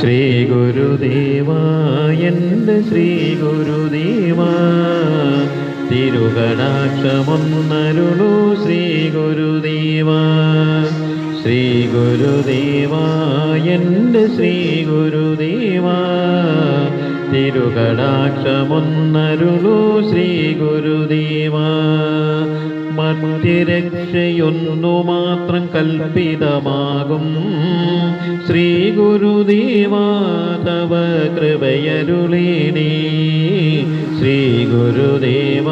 ശ്രീ ഗുരുദേവ എൻ്റെ ശ്രീ ഗുരുദേവ തിരുകടാക്ഷമൊന്നരുളൂ ശ്രീ ഗുരുദേവ ശ്രീ ഗുരുദേവ എൻ്റെ ശ്രീ ഗുരുദേവ തിരുകടാക്ഷമൊന്നരുളൂ ശ്രീ ഗുരുദേവ മധ്യരക്ഷയൊന്നു മാത്രം കൽപ്പിതമാകും ശ്രീ ഗുരുദേവ തവ കൃപയരുളീണേ ശ്രീ ഗുരുദേവ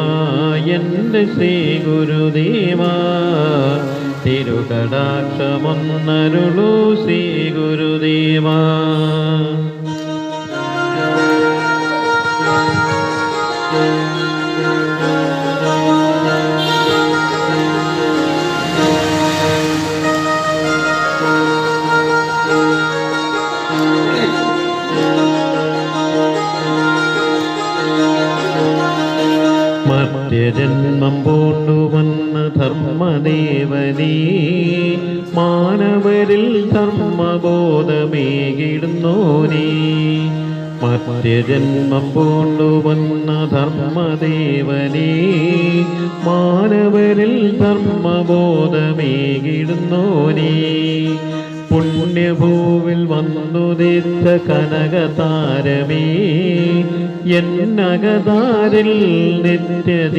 എൻ്റെ ശ്രീ ഗുരുദേവ തിരുകടാക്ഷമൊന്നരുളൂ ശ്രീ ഗുരുദേവ മർത്യജന്മം പൂണ്ടുവന്ന ധർമ്മദേവനീ മാനവരിൽ ധർമ്മബോധമേകിടുന്നോനീ മർത്യജന്മം പൂണ്ടുവന്ന ധർമ്മദേവനീ മാനവരിൽ ധർമ്മബോധമേകിടുന്നോനീ പുണ്യഭൂവിൽ വന്നുദിച്ച കനകതാരമേ എന്നകതാരിൽ നിത്യദീപമാകണേ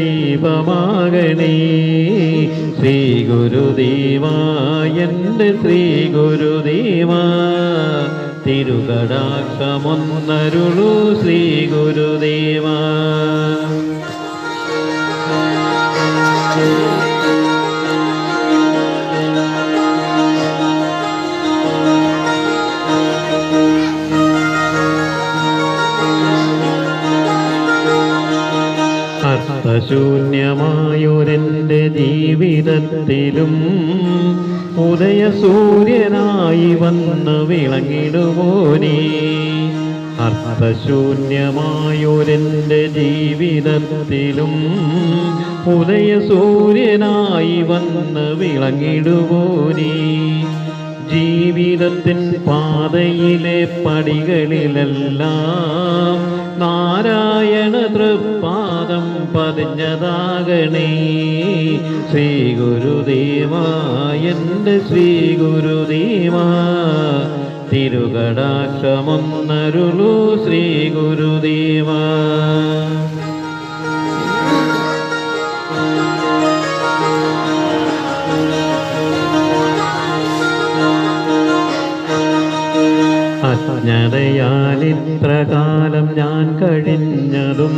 ശ്രീ ഗുരുദേവ എൻ്റെ ശ്രീ ഗുരുദേവ തിരുകടാക്ഷമൊന്നരുളൂ ശ്രീ ഗുരുദേവ അർത്ഥശൂന്യമായൊരെൻ്റെ ജീവിതത്തിലും ഉദയസൂര്യനായി വന്ന് വിളങ്ങിടുവോനേ അർത്ഥശൂന്യമായൊരെൻ്റെ ജീവിതത്തിലും ഉദയസൂര്യനായി വന്ന് വിളങ്ങിടുവോനേ ജീവിതത്തിൻ പാതയിലെ പടികളിലെല്ലാം നാരായണ തൃപ്പാദം പതിഞ്ഞതാകണേ ശ്രീ ഗുരുദേവ എൻ്റെ ശ്രീ ഗുരുദേവ തിരുകടാക്ഷമൊന്നരുളൂ ശ്രീ ഗുരുദേവ അജ്ഞതയാലിത്ര കാലം ഞാൻ കഴിഞ്ഞതും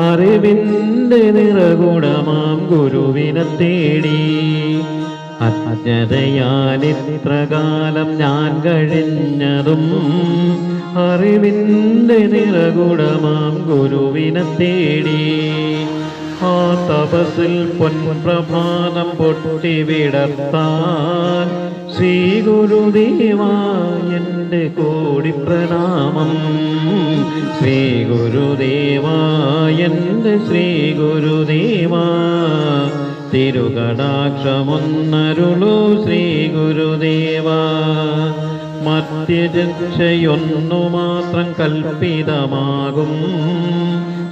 അറിവിൻ്റെ നിറകുടമാം ഗുരുവിനെ തേടി അജ്ഞതയാലിത്ര കാലം ഞാൻ കഴിഞ്ഞതും അറിവിൻ്റെ നിറകുടമാം ഗുരുവിനെ തേടി ആ തപസ്സിൽ പൊൻപ്രഭാതം പൊട്ടി വിടർത്താൻ ശ്രീ ഗുരുദേവ എൻ്റെ കോടി പ്രണാമം ശ്രീ ഗുരുദേവ എൻ്റെ ശ്രീ ഗുരുദേവ തിരുകടാക്ഷമൊന്നരുളൂ ശ്രീ ഗുരുദേവ മധ്യരക്ഷയൊന്നു മാത്രം കൽപ്പിതമാകും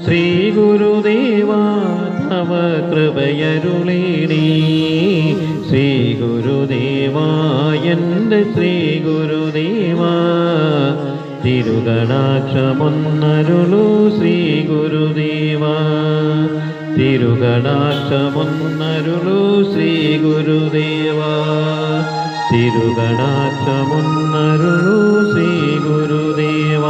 ശ്രീ ഗുരുദേവ തവ കൃപയരുളീണേ ശ്രീ ഗുരുദേവ എൻ്റെ ശ്രീ ഗുരുദേവ തിരുകടാക്ഷമൊന്നരുളൂ ശ്രീ ഗുരുദേവ തിരുകടാക്ഷമൊന്നരുളൂ ശ്രീ ഗുരുദേവ തിരുകടാക്ഷമൊന്നരുളൂ ശ്രീ ഗുരുദേവ